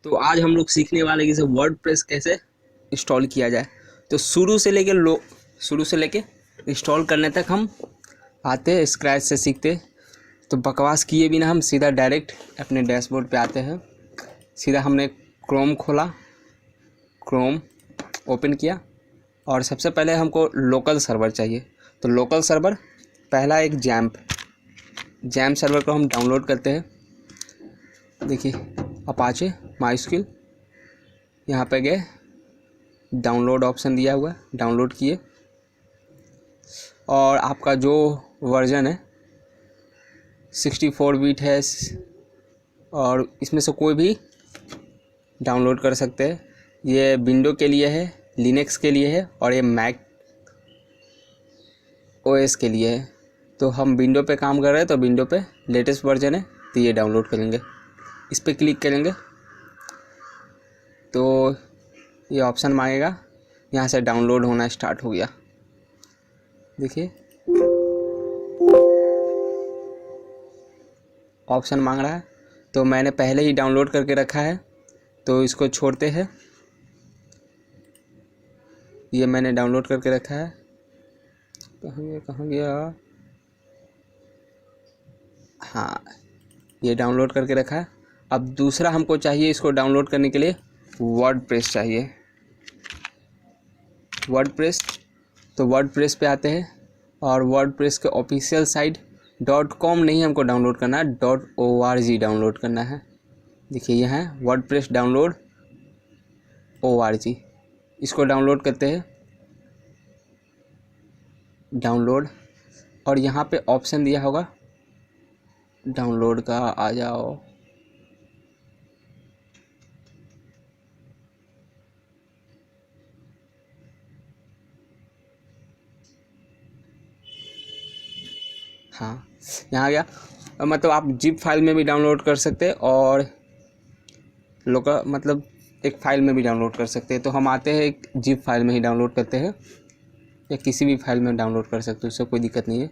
तो आज हम लोग सीखने वाले कि वर्डप्रेस कैसे इंस्टॉल किया जाए। तो शुरू से लेके इंस्टॉल करने तक हम आते हैं, स्क्रैच से सीखते। तो बकवास किए बिना हम सीधा डायरेक्ट अपने डैशबोर्ड पे आते हैं। सीधा हमने क्रोम खोला, क्रोम ओपन किया और सबसे पहले हमको लोकल सर्वर चाहिए। तो लोकल सर्वर पहला एक जैम सर्वर को हम डाउनलोड करते हैं। देखिए अपाचे माइस्क्यूल, यहाँ पे गए, डाउनलोड ऑप्शन दिया हुआ है, डाउनलोड किए और आपका जो वर्जन है 64 बिट है और इसमें से कोई भी डाउनलोड कर सकते हैं। ये विंडो के लिए है, लिनक्स के लिए है और ये मैक ओएस के लिए है। तो हम विंडो पे काम कर रहे हैं तो विंडो पे लेटेस्ट वर्जन है तो ये डाउनलोड करेंगे। इस पर क्लिक करेंगे तो ये ऑप्शन मांगेगा, यहाँ से डाउनलोड होना स्टार्ट हो गया। देखिए ऑप्शन मांग रहा है, तो मैंने पहले ही डाउनलोड करके रखा है तो इसको छोड़ते हैं। ये मैंने डाउनलोड करके रखा है, कहाँ गया? हाँ, ये डाउनलोड करके रखा है। अब दूसरा हमको चाहिए, इसको डाउनलोड करने के लिए वर्डप्रेस चाहिए। वर्डप्रेस, तो वर्डप्रेस पे आते हैं और वर्डप्रेस के ऑफिशियल साइट .com नहीं हमको डाउनलोड करना है, .org डाउनलोड करना है। देखिए यहाँ है वर्डप्रेस डाउनलोड .org, इसको डाउनलोड करते हैं, डाउनलोड, और यहाँ पे ऑप्शन दिया होगा डाउनलोड का, आ जाओ। हाँ, यहाँ गया। मतलब आप जिप फाइल में भी डाउनलोड कर सकते हैं और लोकल मतलब एक फ़ाइल में भी डाउनलोड कर सकते हैं। तो हम आते हैं एक जिप फाइल में ही डाउनलोड करते हैं, या किसी भी फाइल में डाउनलोड कर सकते हो, उससे कोई दिक्कत नहीं है।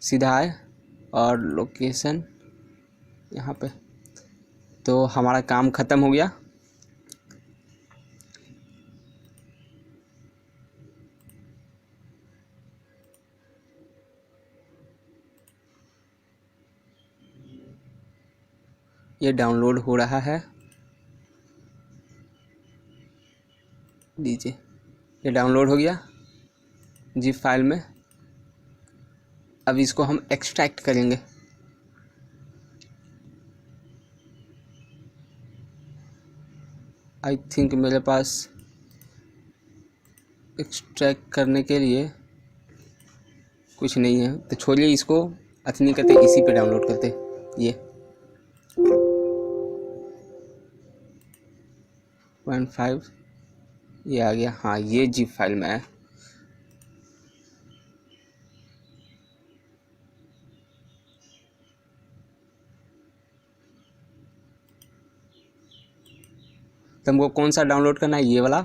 सीधा आए और लोकेशन यहाँ पे, तो हमारा काम ख़त्म हो गया। ये डाउनलोड हो रहा है, लीजिए ये डाउनलोड हो गया जिप फाइल में। अब इसको हम एक्सट्रैक्ट करेंगे। आई थिंक मेरे पास एक्सट्रैक्ट करने के लिए कुछ नहीं है, तो छोड़िए इसको, अथनी करते इसी पे डाउनलोड करते। ये 1.5 ये आ गया। हाँ, ये जिप फाइल में है। तो हमको कौन सा डाउनलोड करना है? ये वाला,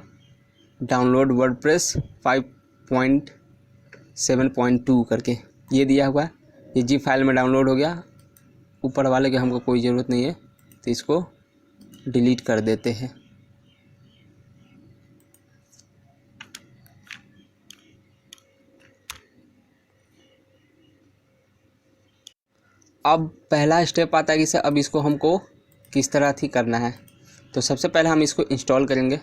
डाउनलोड वर्डप्रेस 5.7.2 करके ये दिया हुआ है। ये जिप फाइल में डाउनलोड हो गया। ऊपर वाले की हमको कोई ज़रूरत नहीं है तो इसको डिलीट कर देते हैं। अब पहला स्टेप आता है कि सर अब इसको हमको किस तरह थी करना है। तो सबसे पहले हम इसको इंस्टॉल करेंगे।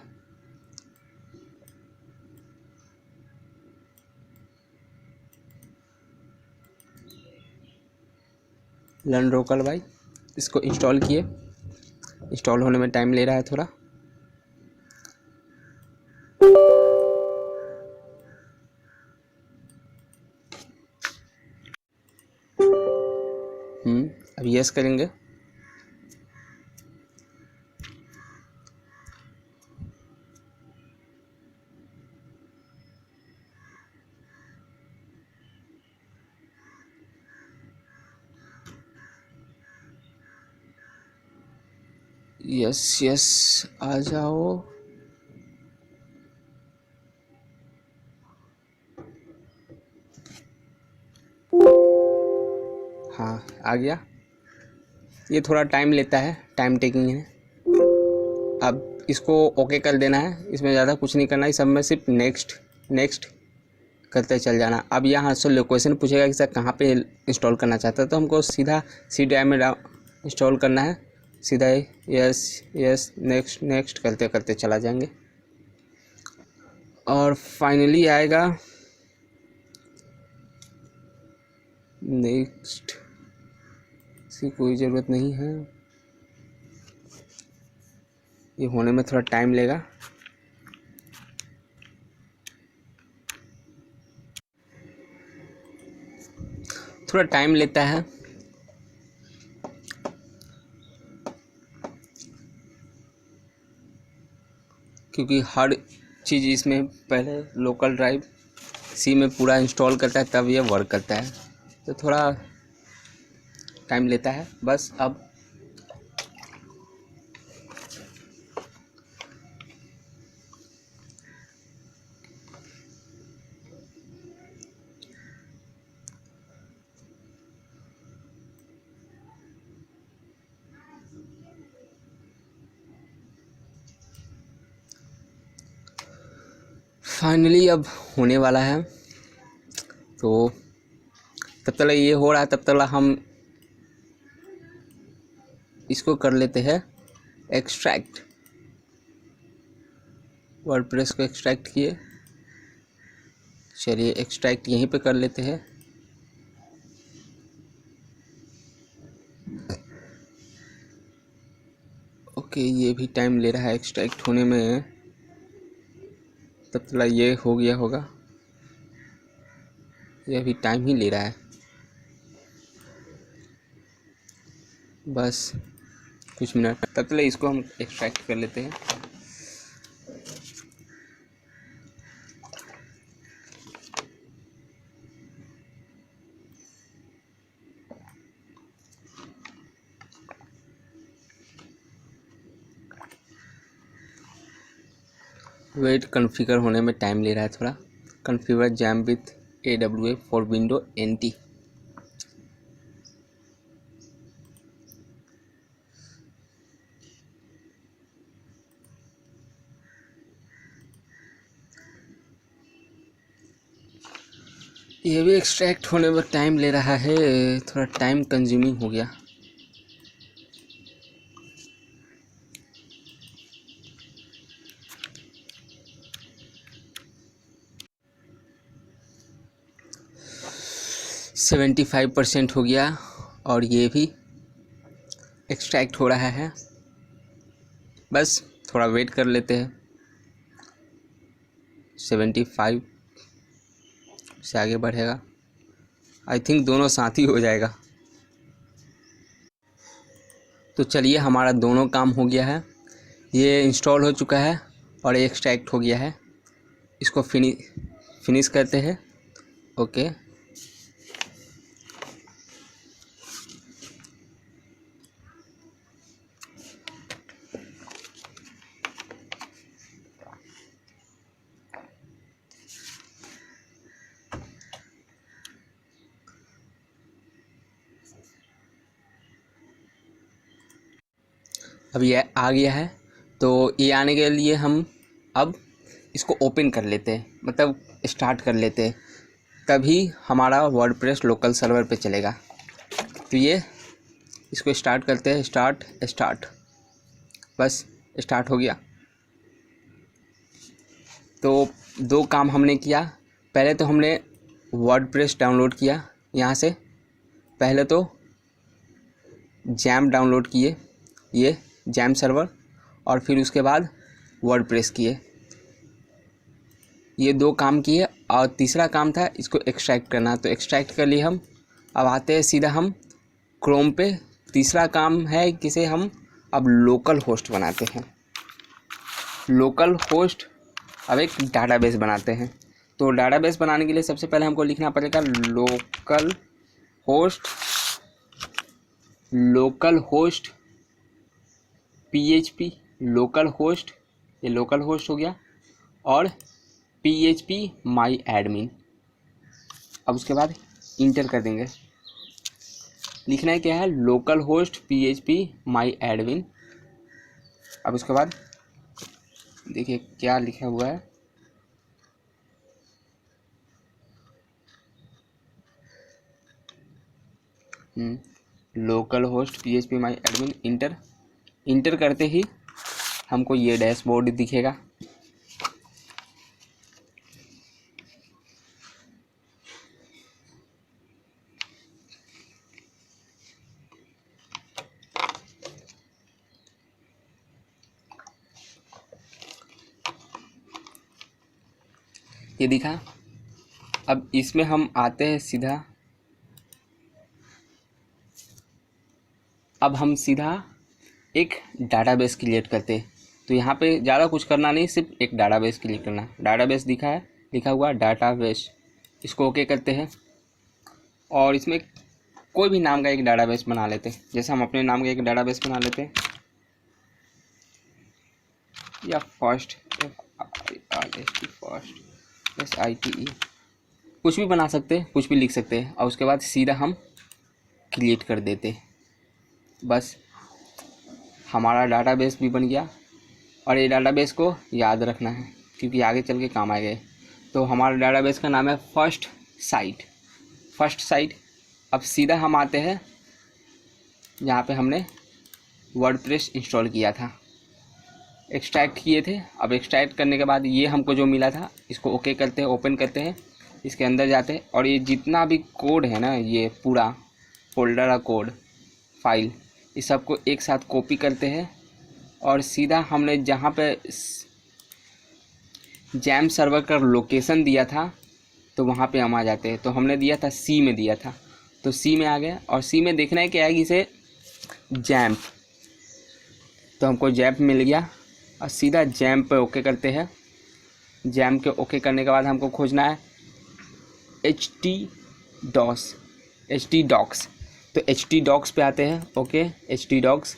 लर्न लोकल बाई, इसको इंस्टॉल किए, इंस्टॉल होने में टाइम ले रहा है थोड़ा। अब यस करेंगे। यस यस, आ जाओ। हाँ, आ गया। ये थोड़ा टाइम लेता है, टाइम टेकिंग है। अब इसको ओके कर देना है, इसमें ज़्यादा कुछ नहीं करना है, सब में सिर्फ नेक्स्ट नेक्स्ट करते चल जाना। अब यहाँ से लोकेशन पूछेगा कि सर कहाँ पे इंस्टॉल करना चाहता है, तो हमको सीधा सी ड्राइव में इंस्टॉल करना है, सीधा यस यस नेक्स्ट नेक्स्ट करते करते चला जाएंगे और फाइनली आएगा नेक्स्ट। इसकी कोई ज़रूरत नहीं है, ये होने में थोड़ा टाइम लेगा। थोड़ा टाइम लेता है, क्योंकि हर चीज़ इसमें पहले लोकल ड्राइव सी में पूरा इंस्टॉल करता है तब ये वर्क करता है, तो थोड़ा टाइम लेता है बस। अब फाइनली अब होने वाला है, तो तब तक ये हो रहा है, तब तक हम इसको कर लेते हैं एक्सट्रैक्ट। वर्डप्रेस को एक्सट्रैक्ट किए, चलिए एक्सट्रैक्ट यहीं पे कर लेते हैं। ओके, ये भी टाइम ले रहा है एक्सट्रैक्ट होने में, तब तक ये हो गया होगा, ये भी टाइम ही ले रहा है बस कुछ मिनट। तब तक इसको हम एक्सट्रैक्ट कर लेते हैं। वेट कॉन्फ़िगर होने में टाइम ले रहा है थोड़ा। Configure jam with AWA for window NT। ये भी एक्सट्रैक्ट होने में टाइम ले रहा है, थोड़ा टाइम कंज्यूमिंग हो गया। सेवेंटी 75% हो गया और ये भी एक्सट्रैक्ट हो रहा है, बस थोड़ा वेट कर लेते हैं। 75 से आगे बढ़ेगा, आई थिंक दोनों साथ ही हो जाएगा। तो चलिए, हमारा दोनों काम हो गया है, ये इंस्टॉल हो चुका है और एक्सट्रैक्ट हो गया है। इसको फिनिश करते हैं। ओके, अब ये आ गया है, तो ये आने के लिए हम अब इसको ओपन कर लेते हैं, मतलब स्टार्ट कर लेते हैं, तभी हमारा वर्डप्रेस लोकल सर्वर पे चलेगा। तो ये इसको स्टार्ट करते हैं, स्टार्ट, बस स्टार्ट हो गया। तो दो काम हमने किया। पहले तो हमने वर्डप्रेस डाउनलोड किया, यहाँ से पहले तो जैम डाउनलोड किए, ये जैम सर्वर, और फिर उसके बाद वर्डप्रेस किए। ये दो काम किए और तीसरा काम था इसको एक्सट्रैक्ट करना, तो एक्सट्रैक्ट कर लिए हम। अब आते हैं सीधा हम क्रोम पे। तीसरा काम है किसे हम अब लोकल होस्ट बनाते हैं। लोकल होस्ट, अब एक डाटाबेस बनाते हैं। तो डाटाबेस बनाने के लिए सबसे पहले हमको लिखना पड़ेगा local host PHP local host, ये लोकल होस्ट हो गया, और PHP माई एडमिन। अब उसके बाद इंटर कर देंगे। लिखना है क्या है, लोकल होस्ट PHP माई एडमिन। अब उसके बाद देखिए क्या लिखा हुआ है, लोकल होस्ट PHP माई एडमिन इंटर। इंटर करते ही हमको ये डैशबोर्ड दिखेगा। ये दिखा। अब इसमें हम आते हैं सीधा, अब हम सीधा एक डाटाबेस क्रिएट करते हैं। तो यहाँ पे ज़्यादा कुछ करना नहीं, सिर्फ एक डाटाबेस क्रिएट करना। डाटाबेस दिखा है, लिखा हुआ डाटाबेस, इसको ओके करते हैं और इसमें कोई भी नाम का एक डाटाबेस बना लेते हैं। जैसे हम अपने नाम का एक डाटाबेस बना लेते हैं, या फर्स्ट SITE, कुछ भी बना सकते हैं, कुछ भी लिख सकते हैं। और उसके बाद सीधा हम क्रिएट कर देते हैं। बस हमारा डाटाबेस भी बन गया। और ये डाटाबेस को याद रखना है क्योंकि आगे चल के काम आएगा। तो हमारा डाटाबेस का नाम है फर्स्ट साइट। अब सीधा हम आते हैं जहाँ पे हमने वर्डप्रेस इंस्टॉल किया था, एक्सट्रैक्ट किए थे। अब एक्सट्रैक्ट करने के बाद ये हमको जो मिला था, इसको ओके करते हैं, ओपन करते हैं, इसके अंदर जाते हैं और ये जितना भी कोड है ना, ये पूरा फोल्डर का कोड, फाइल, इस सबको एक साथ कॉपी करते हैं और सीधा हमने जहाँ पे जैम सर्वर का लोकेशन दिया था तो वहाँ पे हम आ जाते हैं। तो हमने दिया था सी में दिया था, तो सी में आ गया। और सी में देखना है कि आएगी इसे जैम्प, तो हमको जैम्प मिल गया और सीधा जैम्प पे ओके करते हैं। जैम्प के ओके करने के बाद हमको खोजना है htdocs, तो htdocs पे आते हैं। ओके htdocs,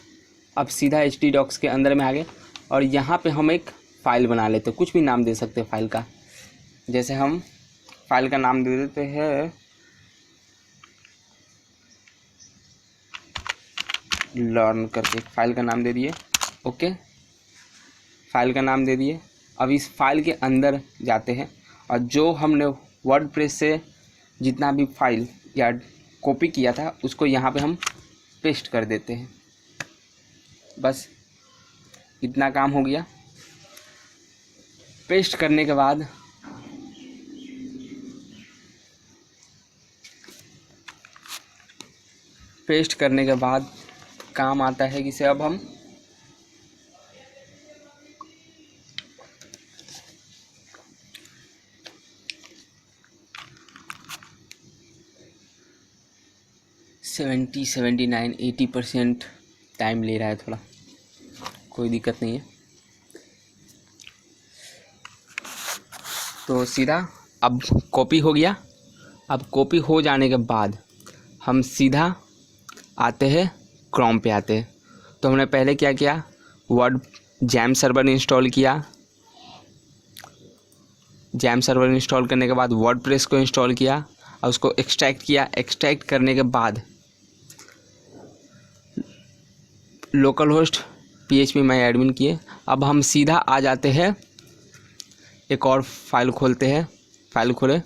अब सीधा htdocs के अंदर में आ गए और यहाँ पे हम एक फ़ाइल बना लेते हैं। कुछ भी नाम दे सकते हैं फ़ाइल का। जैसे हम फाइल का नाम दे देते हैं लर्न करके, फाइल का नाम दे दिए। ओके, फाइल का नाम दे दिए। अब इस फाइल के अंदर जाते हैं और जो हमने वर्डप्रेस से जितना भी फाइल या कॉपी किया था उसको यहाँ पे हम पेस्ट कर देते हैं। बस इतना काम हो गया। पेस्ट करने के बाद काम आता है कि इसे अब हम सेवेंटी 80% टाइम ले रहा है थोड़ा, कोई दिक्कत नहीं है। तो सीधा अब कॉपी हो गया। अब कॉपी हो जाने के बाद हम सीधा आते हैं क्रोम पे आते हैं। तो हमने पहले क्या किया, वर्ड जैम सर्वर इंस्टॉल किया। जैम सर्वर इंस्टॉल करने के बाद वर्डप्रेस को इंस्टॉल किया और उसको एक्सट्रैक्ट किया। एक्सट्रैक्ट करने के बाद लोकल होस्ट PHP माई एडमिन किए। अब हम सीधा आ जाते हैं, एक और फाइल खोलते हैं। फाइल खोले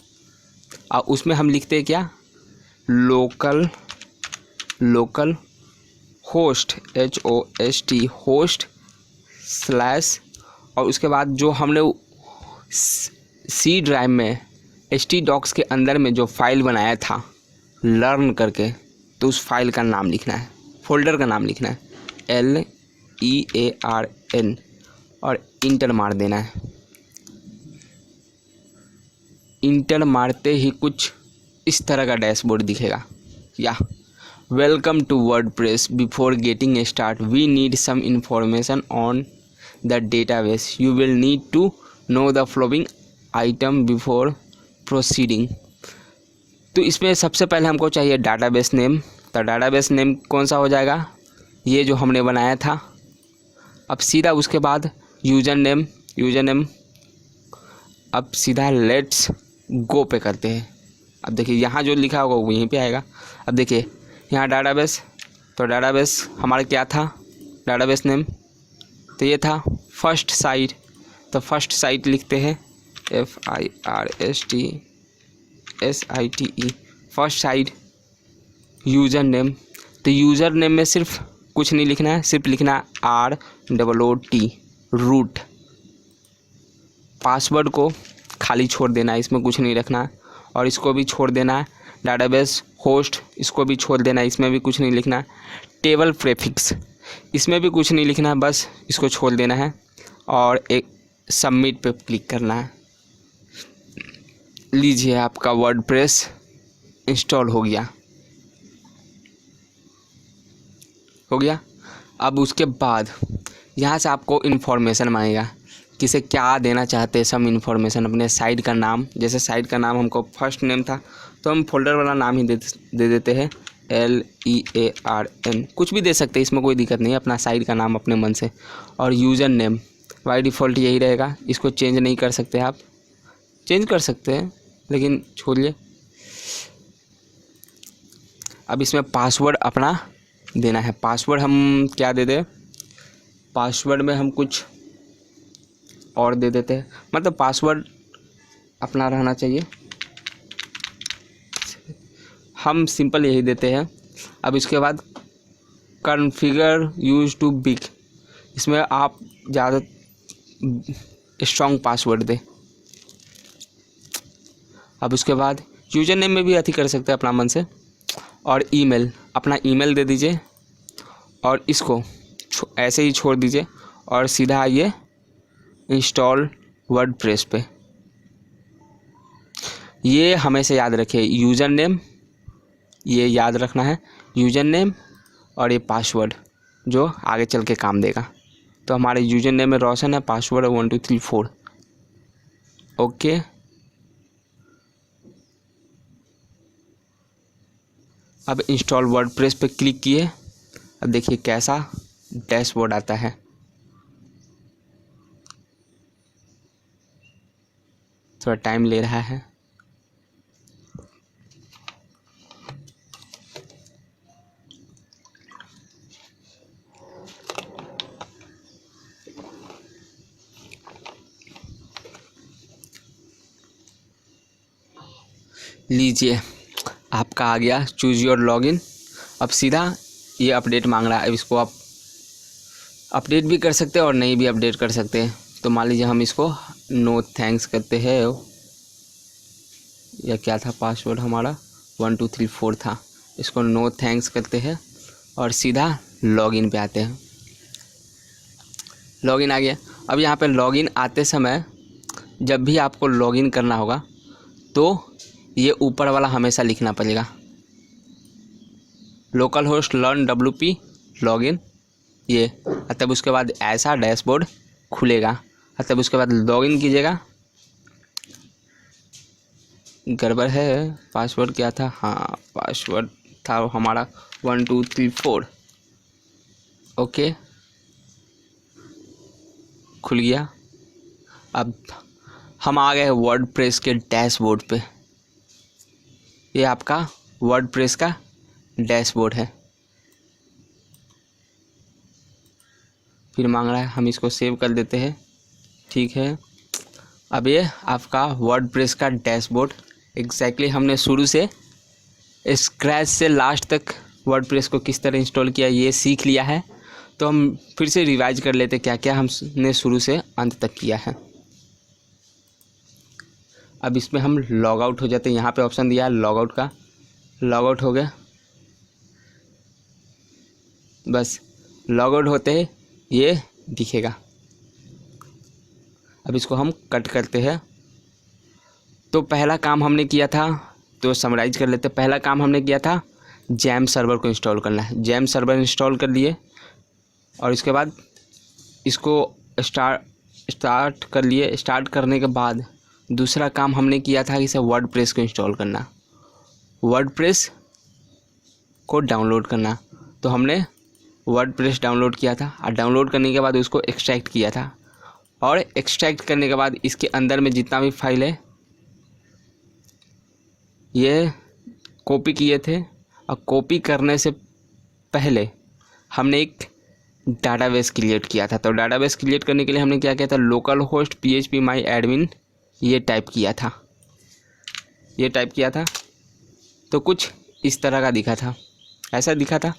और उसमें हम लिखते हैं क्या, local host HOST host slash, और उसके बाद जो हमने सी ड्राइव में htdocs के अंदर में जो फाइल बनाया था लर्न करके, तो उस फाइल का नाम लिखना है, फोल्डर का नाम लिखना है LEARN और इंटर मार देना है। इंटर मारते ही कुछ इस तरह का डैशबोर्ड दिखेगा, या welcome to WordPress, before getting start we need some information on the database, you will need to know the following item before proceeding. तो इसमें सबसे पहले हमको चाहिए डाटाबेस नेम। तो डाटाबेस नेम कौन सा हो जाएगा, ये जो हमने बनाया था। अब सीधा उसके बाद यूज़र नेम अब सीधा लेट्स गो पे करते हैं। अब देखिए यहाँ जो लिखा होगा वो यहीं पे आएगा। अब देखिए यहाँ डाटाबेस, तो डाटाबेस हमारा क्या था, डाटाबेस नेम तो ये था फर्स्ट साइट। तो फर्स्ट साइट लिखते हैं FIRSTSITE, first sight. User name, तो यूज़र नेम में सिर्फ कुछ नहीं लिखना है, सिर्फ लिखना है ROOT, रूट। पासवर्ड को खाली छोड़ देना है, इसमें कुछ नहीं रखना है। और इसको भी छोड़ देना है, डाटाबेस होस्ट, इसको भी छोड़ देना है, इसमें भी कुछ नहीं लिखना है। टेबल प्रेफिक्स, इसमें भी कुछ नहीं लिखना है, बस इसको छोड़ देना है और एक सबमिट पे क्लिक करना है। लीजिए, आपका वर्डप्रेस इंस्टॉल हो गया। अब उसके बाद यहाँ से आपको इन्फॉर्मेशन मांगेगा, किसे क्या देना चाहते हैं, सब इन्फॉर्मेशन। अपने साइट का नाम, जैसे साइट का नाम हमको फर्स्ट नेम था तो हम फोल्डर वाला नाम ही दे देते हैं, LEARN, कुछ भी दे सकते हैं, इसमें कोई दिक्कत नहीं है, अपना साइट का नाम अपने मन से। और यूज़र नेम बाय डिफ़ॉल्ट यही रहेगा, इसको चेंज नहीं कर सकते, आप चेंज कर सकते हैं लेकिन छोड़िए। अब इसमें पासवर्ड अपना देना है। पासवर्ड हम क्या दे दें, पासवर्ड में हम कुछ और दे देते हैं, मतलब पासवर्ड अपना रहना चाहिए, हम सिंपल यही देते हैं। अब इसके बाद कॉन्फ़िगर यूज टू बिग, इसमें आप ज़्यादा स्ट्रॉन्ग पासवर्ड दें। अब उसके बाद यूज़र नेम में भी अति कर सकते हैं अपना मन से। और ईमेल, अपना ईमेल दे दीजिए और इसको ऐसे ही छोड़ दीजिए और सीधा आइए इंस्टॉल वर्डप्रेस पे। ये हमेशा याद रखिए, यूज़र नेम ये याद रखना है, यूज़र नेम और ये पासवर्ड जो आगे चल के काम देगा। तो हमारे यूज़र नेम में रोशन है, पासवर्ड 1 2 3 4। ओके, अब इंस्टॉल वर्डप्रेस पे क्लिक किए। अब देखिए कैसा डैशबोर्ड आता है। थोड़ा टाइम ले रहा है। लीजिए, आपका आ गया चूज़ योर लॉगिन। अब सीधा ये अपडेट मांग रहा है, अब इसको आप अपडेट भी कर सकते हैं और नहीं भी अपडेट कर सकते हैं। तो मान लीजिए हम इसको नो थैंक्स करते हैं, या क्या था पासवर्ड हमारा 1 2 3 4 था, इसको नो थैंक्स करते हैं और सीधा लॉगिन पे आते हैं। लॉगिन आ गया। अब यहाँ पे लॉगिन आते समय जब भी आपको लॉगिन करना होगा तो ये ऊपर वाला हमेशा लिखना पड़ेगा, local host learn WP login, ये। तब उसके बाद ऐसा डैशबोर्ड खुलेगा। तब उसके बाद लॉगिन कीजिएगा। गड़बड़ है, पासवर्ड क्या था, हाँ पासवर्ड था हमारा 1 2 3 4। ओके, खुल गया। अब हम आ गए वर्डप्रेस के डैशबोर्ड पे। ये आपका वर्डप्रेस का डैशबोर्ड है। फिर मांग रहा है, हम इसको सेव कर देते हैं, ठीक है। अब ये आपका वर्डप्रेस का डैशबोर्ड एग्जैक्टली हमने शुरू से स्क्रैच से लास्ट तक वर्डप्रेस को किस तरह इंस्टॉल किया ये सीख लिया है। तो हम फिर से रिवाइज कर लेते क्या क्या हमने शुरू से अंत तक किया है। अब इसमें हम लॉग आउट हो जाते हैं, यहाँ पे ऑप्शन दिया है लॉग आउट का, लॉग आउट हो गया। बस लॉग आउट होते ही ये दिखेगा। अब इसको हम कट करते हैं। तो पहला काम हमने किया था, तो समराइज कर लेते। पहला काम हमने किया था जैम सर्वर को इंस्टॉल करना है। जैम सर्वर इंस्टॉल कर लिए और इसके बाद इसको स्टार्ट कर लिए। स्टार्ट करने के बाद दूसरा काम हमने किया था इसे वर्डप्रेस को इंस्टॉल करना, वर्डप्रेस को डाउनलोड करना। तो हमने वर्डप्रेस डाउनलोड किया था और डाउनलोड करने के बाद उसको एक्सट्रैक्ट किया था। और एक्सट्रैक्ट करने के बाद इसके अंदर में जितना भी फाइल है ये कॉपी किए थे। और कॉपी करने से पहले हमने एक डाटाबेस क्रिएट किया था। तो डाटाबेस क्रिएट करने के लिए हमने क्या किया था, local host php my admin ये टाइप किया था। तो कुछ इस तरह का दिखा था, ऐसा दिखा था।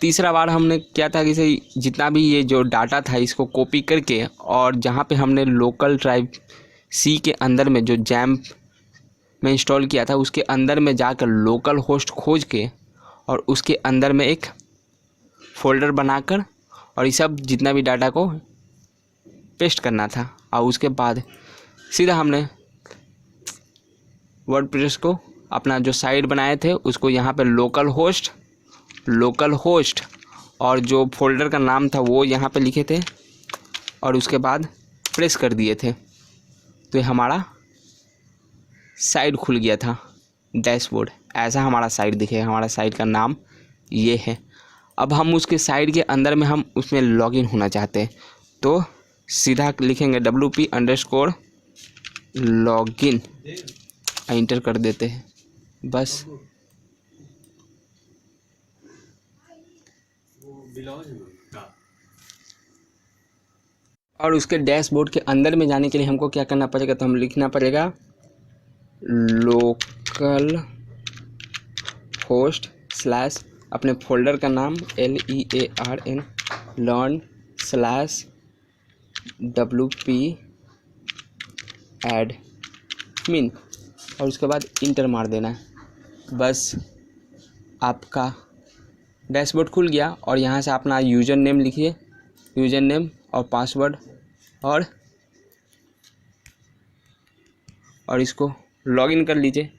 तीसरा बार हमने क्या था कि जितना भी ये जो डाटा था इसको कॉपी करके, और जहाँ पे हमने लोकल ड्राइव सी के अंदर में जो जैम्प में इंस्टॉल किया था उसके अंदर में जाकर लोकल होस्ट खोज के और उसके अंदर में एक फ़ोल्डर बनाकर और ये सब जितना भी डाटा को पेस्ट करना था। और उसके बाद सीधा हमने वर्डप्रेस को अपना जो साइट बनाए थे उसको यहाँ पे लोकल होस्ट और जो फोल्डर का नाम था वो यहाँ पे लिखे थे और उसके बाद प्रेस कर दिए थे। तो ये हमारा साइट खुल गया था, डैशबोर्ड। ऐसा हमारा साइट दिखेगा, हमारा साइट का नाम ये है। अब हम उसके साइट के अंदर में हम उसमें लॉगिन होना चाहते हैं, तो सीधा लिखेंगे wp_login, इंटर कर देते हैं बस। और उसके डैशबोर्ड के अंदर में जाने के लिए हमको क्या करना पड़ेगा, तो हम लिखना पड़ेगा लोकल होस्ट स्लैश अपने फोल्डर का नाम LEARN learn/wp admin और उसके बाद इंटर मार देना है। बस आपका डैशबोर्ड खुल गया। और यहाँ से अपना यूज़र नेम लिखिए, यूज़र नेम और पासवर्ड, और इसको लॉगिन कर लीजिए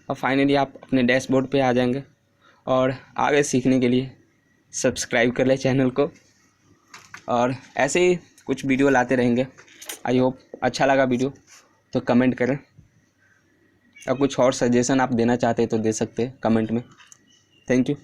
और फाइनली आप अपने डैशबोर्ड पे आ जाएंगे। और आगे सीखने के लिए सब्सक्राइब कर लें चैनल को, और ऐसे ही कुछ वीडियो लाते रहेंगे। आई होप अच्छा लगा वीडियो तो कमेंट करें, और कुछ और सजेशन आप देना चाहते हैं तो दे सकते हैं कमेंट में। Thank you.